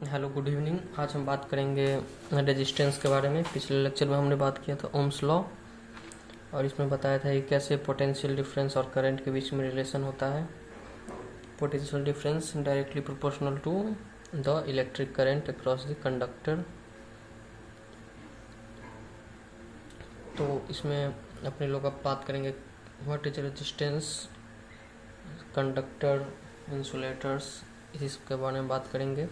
Hello, good evening. आज हम बात करेंगे रेजिस्टेंस के बारे में। पिछले लेक्चर में हमने बात किया था ओम्स लॉ, और इसमें बताया था कि कैसे पोटेंशियल डिफरेंस और करंट के बीच में रिलेशन होता है। Potential difference directly proportional to the electric current across the conductor. तो इसमें अपने लोग अब बात करेंगे what is resistance, conductor, insulators, इसी सब के बारे में बात करेंगे।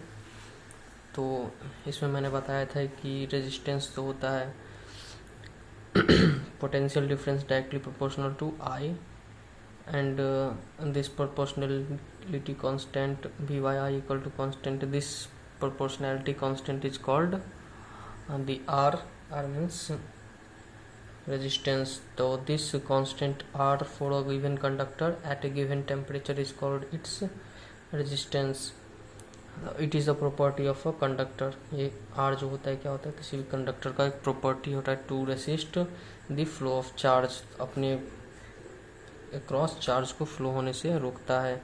तो इसमें मैंने बताया था कि रेजिस्टेंस तो होता है potential difference directly proportional to I, and this proportionality constant v by I equal to constant. This proportionality constant is called the R means resistance. So this constant R for a given conductor at a given temperature is called its resistance. It is a property of a conductor. ये are जो होता है क्या होता है, किसी भी conductor का एक प्रॉपर्टी होता है to resist the flow of charge, अपने क्रॉस चार्ज को फ्लो होने से रोकता है।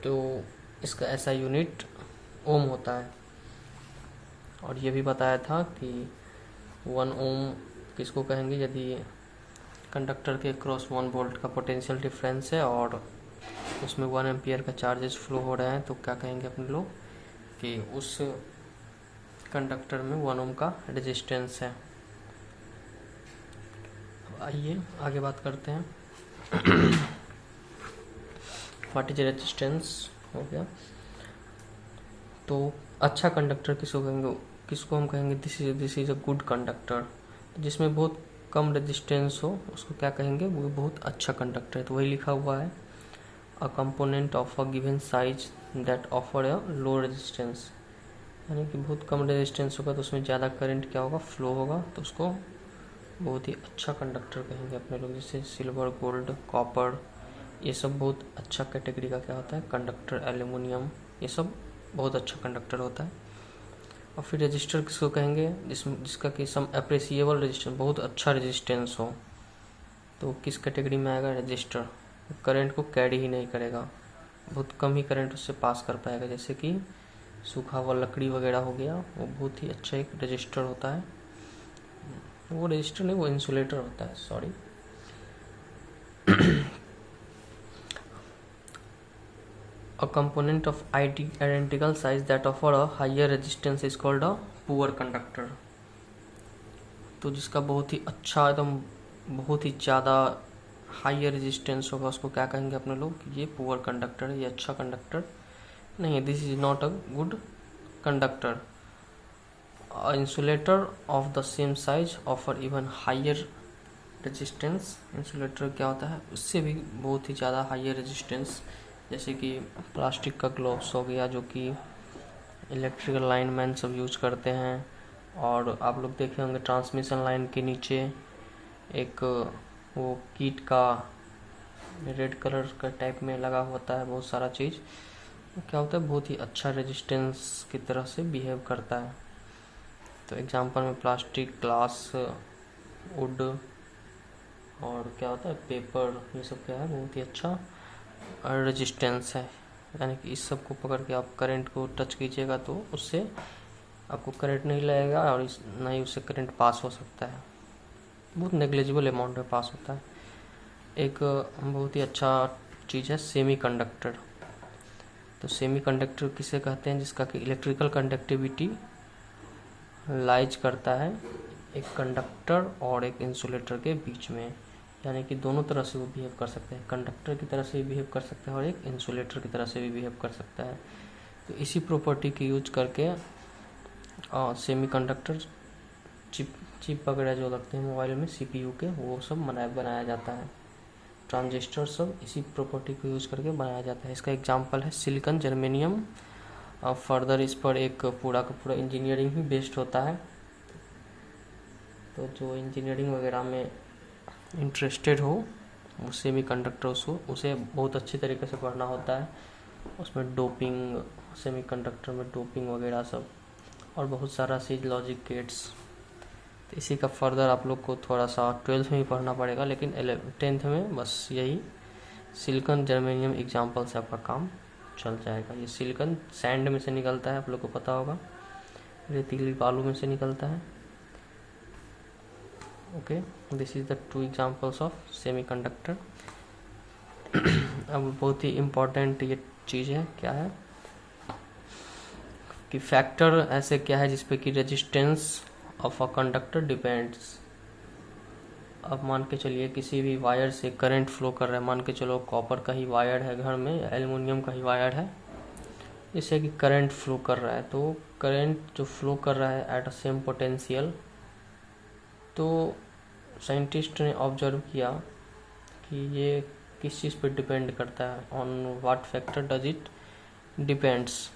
तो इसका ऐसा यूनिट ओम होता है। और ये भी बताया था कि 1 ओम किसको कहेंगे, यदि कंडक्टर के क्रॉस 1 वोल्ट का पोटेंशियल डिफरेंस है और उसमें 1 एम्पियर का चार्जेस फ्लो हो रहे हैं, तो क्या कहेंगे अपने लोग कि उस कंडक्टर में 1 ओम का रेजिस्टेंस है। आइए आगे बात करते हैं। व्हाट इज रेजिस्टेंस हो गया। तो अच्छा कंडक्टर किसको हम कहेंगे, this is a good conductor. जिसमें बहुत कम रेजिस्टेंस हो उसको क्या कहेंगे, वो बहुत अच्छा कंडक्टर है। तो वही लिखा हुआ है, a component of a given size that offer a low resistance, यानी कि बहुत कम रेजिस्टेंस होगा तो उसमें ज़्यादा करंट क्या होगा, फ्लो होगा, तो उसको बहुत ही अच्छा कंडक्टर कहेंगे अपने लोग। जैसे सिल्वर, गोल्ड, कॉपर, ये सब बहुत अच्छा कैटेगरी का क्या होता है कंडक्टर। एल्यूमिनियम, ये सब बहुत अच्छा कंडक्टर होता है। और फिर रजिस्टर किसको कहेंगे, जिसका कि सम अप्रिसिएबल रेजिस्टेंस, बहुत अच्छा रेजिस्टेंस हो, तो किस कैटेगरी में आएगा, रजिस्टर। करंट को कैरी ही नहीं करेगा, बहुत कम ही करंट उससे पास कर पाएगा। जैसे कि सूखा हुआ लकड़ी वगैरह हो गया, वो बहुत ही अच्छा एक रजिस्टर होता है। वो रजिस्टर नहीं, वो इंसुलेटर होता है, sorry. A component of identical size that offer a higher resistance is called a poor conductor. तो जिसका बहुत ही अच्छा, एकदम बहुत ही ज़्यादा हाई रेजिस्टेंस होगा, उसको क्या कहेंगे अपने लोग, ये पुअर कंडक्टर है, ये अच्छा कंडक्टर नहीं है, this is not a good conductor. Insulator of the same size offer even higher resistance. Insulator क्या होता है, उससे भी बहुत ही ज़्यादा हायर रेजिस्टेंस, जैसे कि प्लास्टिक का ग्लोव्स हो गया, जो कि इलेक्ट्रिकल लाइनमैन सब यूज करते हैं। और आप लोग देखे होंगे ट्रांसमिशन लाइन के नीचे एक वो कीट का रेड कलर का टाइप में लगा होता है बहुत सारा चीज़, क्या होता है, बहुत ही अच्छा रेजिस्टेंस की तरह से बिहेव करता है। तो एग्जांपल में प्लास्टिक, ग्लास, वुड और क्या होता है पेपर, ये सब क्या है, बहुत ही अच्छा रेजिस्टेंस है। यानी कि इस सब को पकड़ के आप करंट को टच कीजिएगा तो उससे आपको करंट नहीं लगेगा और ना ही उससे करंट पास हो सकता है, बहुत नेग्लिजिबल अमाउंट में पास होता है। एक बहुत ही अच्छा चीज़ है सेमी कंडक्टर। तो सेमी कंडक्टर किसे कहते हैं, जिसका कि इलेक्ट्रिकल कंडक्टिविटी लाइज करता है एक कंडक्टर और एक इंसुलेटर के बीच में, यानी कि दोनों तरह से वो बिहेव कर सकते हैं, कंडक्टर की तरह से भी बिहेव कर सकता है और एक इंसुलेटर की तरह से भी बिहेव कर सकता है। तो इसी प्रॉपर्टी की यूज करके सेमी कंडक्टर चिप वगैरह जो लगते हैं मोबाइल में CPU के, वो सब बनाया जाता है। ट्रांजिस्टर सब इसी प्रॉपर्टी को यूज़ करके बनाया जाता है। इसका एग्जांपल है सिलिकॉन, जर्मेनियम। फर्दर इस पर एक पूरा का पूरा इंजीनियरिंग ही बेस्ड होता है। तो जो इंजीनियरिंग वगैरह में इंटरेस्टेड हो वो सेमी कंडक्टर उसे बहुत अच्छी तरीके से पढ़ना होता है। उसमें डोपिंग, सेमी कंडक्टर में डोपिंग वगैरह सब, और बहुत सारा चीज़, लॉजिक गेट्स। तो इसी का फर्दर आप लोग को थोड़ा सा 12th में ही पढ़ना पड़ेगा, लेकिन 10th में बस यही सिलिकॉन, जर्मेनियम एग्जाम्पल से आपका काम चल जाएगा। ये सिलिकॉन सैंड में से निकलता है, आप लोग को पता होगा, रेतीली बालू में से निकलता है। Okay, this is the 2 examples of semiconductor. अब बहुत ही इम्पोर्टेंट ये चीज़ है, क्या है कि फैक्टर ऐसे क्या है जिसपे कि resistance of a conductor depends. अब मान के चलिए किसी भी वायर से करंट फ्लो कर रहा है, मान के चलो कॉपर का ही वायर है घर में या एल्युमिनियम का ही वायर है, इससे कि करंट फ्लो कर रहा है, तो करंट जो फ्लो कर रहा है एट अ सेम पोटेंशियल, तो साइंटिस्ट ने ऑब्जर्व किया कि ये किस चीज़ पर डिपेंड करता है, on what factor does it depends.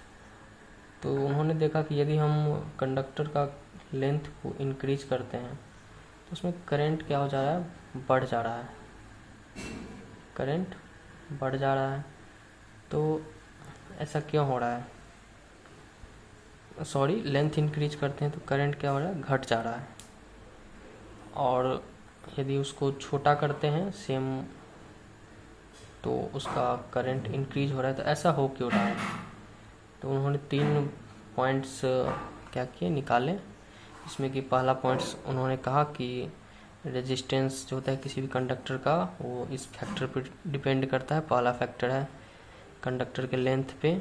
तो उन्होंने देखा कि यदि हम कंडक्टर का लेंथ को इंक्रीज करते हैं तो उसमें करंट क्या हो जा रहा है, बढ़ जा रहा है, करंट बढ़ जा रहा है। तो ऐसा क्यों हो रहा है, सॉरी, लेंथ इंक्रीज करते हैं तो करंट क्या हो रहा है, घट जा रहा है। और यदि उसको छोटा करते हैं सेम, तो उसका करंट इंक्रीज हो रहा है। तो ऐसा हो क्यों रहा है, तो उन्होंने 3 पॉइंट्स क्या किए, निकाले। इसमें कि पहला पॉइंट्स उन्होंने कहा कि रेजिस्टेंस जो होता है किसी भी कंडक्टर का, वो इस फैक्टर पर डिपेंड करता है। पहला फैक्टर है कंडक्टर के लेंथ पे,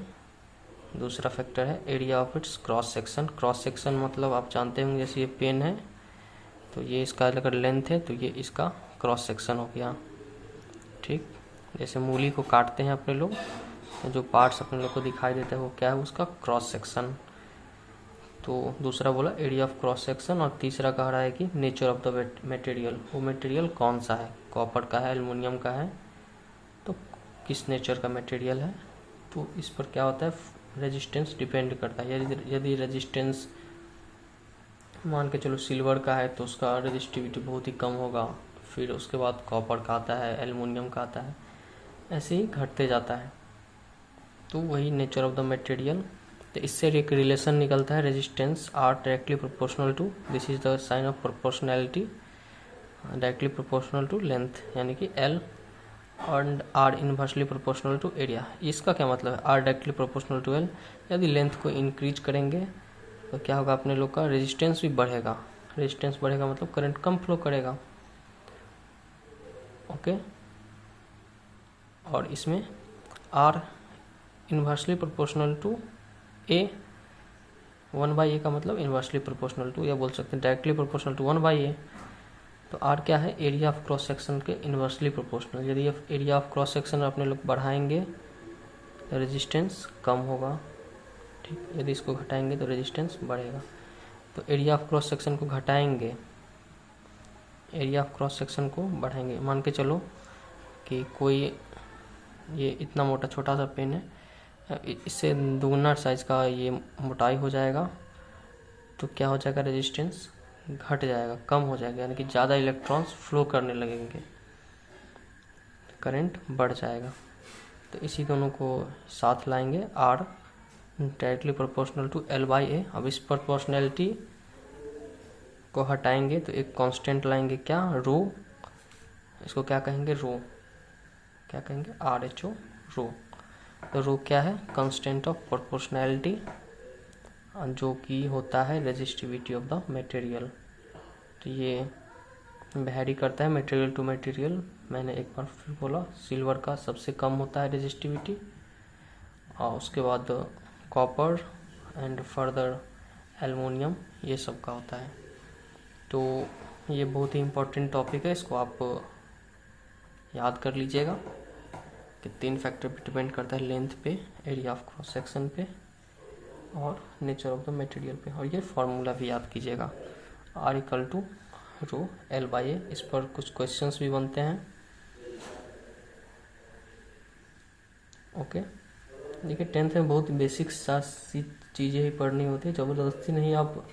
दूसरा फैक्टर है area of its cross section. Cross section मतलब आप जानते होंगे, जैसे ये पेन है तो ये इसका अगर लेंथ है तो ये इसका क्रॉस सेक्शन हो गया, ठीक। जैसे मूली को काटते हैं अपने लोग, तो जो पार्ट्स अपने लोग को दिखाई देता है वो क्या है, उसका क्रॉस सेक्शन। तो दूसरा बोला एरिया ऑफ क्रॉस सेक्शन, और तीसरा कह रहा है कि नेचर ऑफ द मटेरियल, वो मटेरियल कौन सा है, कॉपर का है, एल्युमिनियम का है, तो किस नेचर का मटेरियल है। तो इस पर क्या होता है, रेजिस्टेंस डिपेंड करता है। यदि रेजिस्टेंस मान के चलो सिल्वर का है तो उसका रेजिस्टिविटी बहुत ही कम होगा, फिर उसके बाद कॉपर का आता है, एल्युमिनियम का आता है, ऐसे ही घटते जाता है। तो वही नेचर ऑफ द मटेरियल। तो इससे एक रिलेशन निकलता है, resistance R directly proportional to, this is the sign of proportionality, directly proportional to length, यानी कि L, and R inversely proportional to area. इसका क्या मतलब है, R directly proportional to L, यदि लेंथ को इंक्रीज करेंगे तो क्या होगा, अपने लोग का रेजिस्टेंस भी बढ़ेगा। रेजिस्टेंस बढ़ेगा मतलब करंट कम फ्लो करेगा, ओके। और इसमें R inversely proportional to A, 1/a का मतलब इनवर्सली प्रोपोर्शनल टू, या बोल सकते हैं डायरेक्टली प्रोपोर्शनल टू 1/a। तो आर क्या है, एरिया ऑफ क्रॉस सेक्शन के इनवर्सली प्रोपोर्शनल। यदि एरिया ऑफ क्रॉस सेक्शन अपने लोग बढ़ाएंगे तो रेजिस्टेंस कम होगा, ठीक। यदि इसको घटाएंगे तो रेजिस्टेंस बढ़ेगा। तो एरिया ऑफ क्रॉस सेक्शन को घटाएंगे, एरिया ऑफ क्रॉस सेक्शन को बढ़ाएंगे। मान के चलो कि कोई ये इतना मोटा छोटा सा पेन है, इससे दुगना साइज का ये मोटाई हो जाएगा, तो क्या हो जाएगा, रेजिस्टेंस घट जाएगा, कम हो जाएगा, यानी कि ज़्यादा इलेक्ट्रॉन्स फ्लो करने लगेंगे, करंट बढ़ जाएगा। तो इसी दोनों को साथ लाएंगे, are directly proportional to L/A। अब इस प्रोपोर्शनैलिटी को हटाएंगे तो एक कांस्टेंट लाएंगे, क्या, रो, इसको क्या कहेंगे, रो, क्या कहेंगे, RHO, रो। तो रो क्या है, कांस्टेंट ऑफ प्रोपोर्शनैलिटी, जो कि होता है रेजिस्टिविटी ऑफ द मटेरियल। तो ये वैरी करता है मटेरियल टू मटेरियल। मैंने एक बार फिर बोला, सिल्वर का सबसे कम होता है रेजिस्टिविटी, और उसके बाद कॉपर एंड फर्दर एल्युमिनियम, ये सब का होता है। तो ये बहुत ही इम्पोर्टेंट टॉपिक है, इसको आप याद कर लीजिएगा कि 3 फैक्टर पे डिपेंड करता है, लेंथ पे, एरिया ऑफ क्रॉस सेक्शन पे, और नेचर ऑफ द मटेरियल पे। और ये फार्मूला भी याद कीजिएगा, R = रो L/A। इस पर कुछ क्वेश्चंस भी बनते हैं, ओके। देखिए 10th में बहुत बेसिक सी चीज़ें ही पढ़नी होती है, ज़बरदस्ती नहीं। आप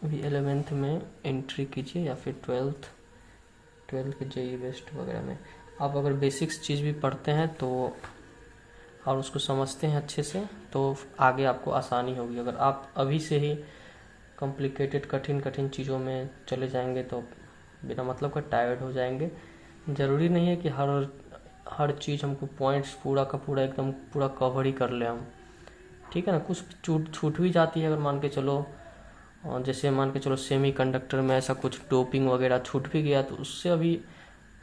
अभी 11th में एंट्री कीजिए, या फिर 12th के JEE बेस्ट वगैरह में आप अगर बेसिक्स चीज़ भी पढ़ते हैं तो, और उसको समझते हैं अच्छे से, तो आगे आपको आसानी होगी। अगर आप अभी से ही कॉम्प्लिकेटेड कठिन चीज़ों में चले जाएंगे तो बिना मतलब का टायर्ड हो जाएंगे। ज़रूरी नहीं है कि हर चीज़ हमको पॉइंट्स पूरा का पूरा एकदम पूरा कवर ही कर ले हम, ठीक है ना। कुछ छूट भी जाती है, अगर मान के चलो, और जैसे मान के चलो सेमी कंडक्टर में ऐसा कुछ डोपिंग वगैरह छूट भी गया तो उससे अभी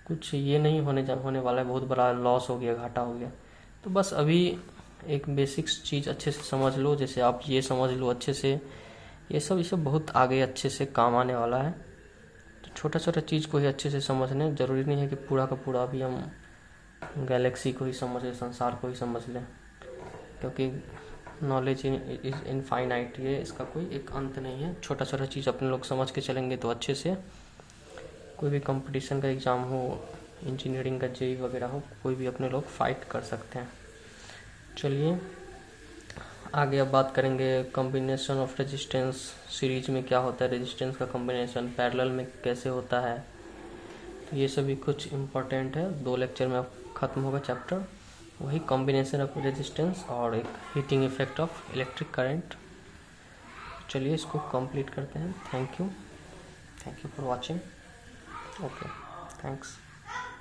कुछ ये नहीं होने वाला है, बहुत बड़ा लॉस हो गया, घाटा हो गया। तो बस अभी एक बेसिक्स चीज़ अच्छे से समझ लो, जैसे आप ये समझ लो अच्छे से, ये सब बहुत आगे अच्छे से काम आने वाला है। तो छोटा छोटा चीज़ को ही अच्छे से समझने, ज़रूरी नहीं है कि पूरा का पूरा अभी हम गैलेक्सी को ही समझ लें, संसार को ही समझ लें, क्योंकि नॉलेज इज इनफाइनाइट, ये इसका कोई एक अंत नहीं है। छोटा छोटा चीज़ अपने लोग समझ के चलेंगे तो अच्छे से कोई भी कंपटीशन का एग्ज़ाम हो, इंजीनियरिंग का जेई वगैरह हो, कोई भी अपने लोग फाइट कर सकते हैं। चलिए आगे अब बात करेंगे कॉम्बिनेशन ऑफ रेजिस्टेंस सीरीज में क्या होता है, रेजिस्टेंस का कॉम्बिनेशन पैरेलल में कैसे होता है। तो ये सभी कुछ इम्पोर्टेंट है, 2 लेक्चर में ख़त्म होगा चैप्टर, वही कॉम्बिनेशन ऑफ रेजिस्टेंस और एक heating effect of electric current. चलिए इसको कंप्लीट करते हैं। Thank you for watching. Okay, thanks.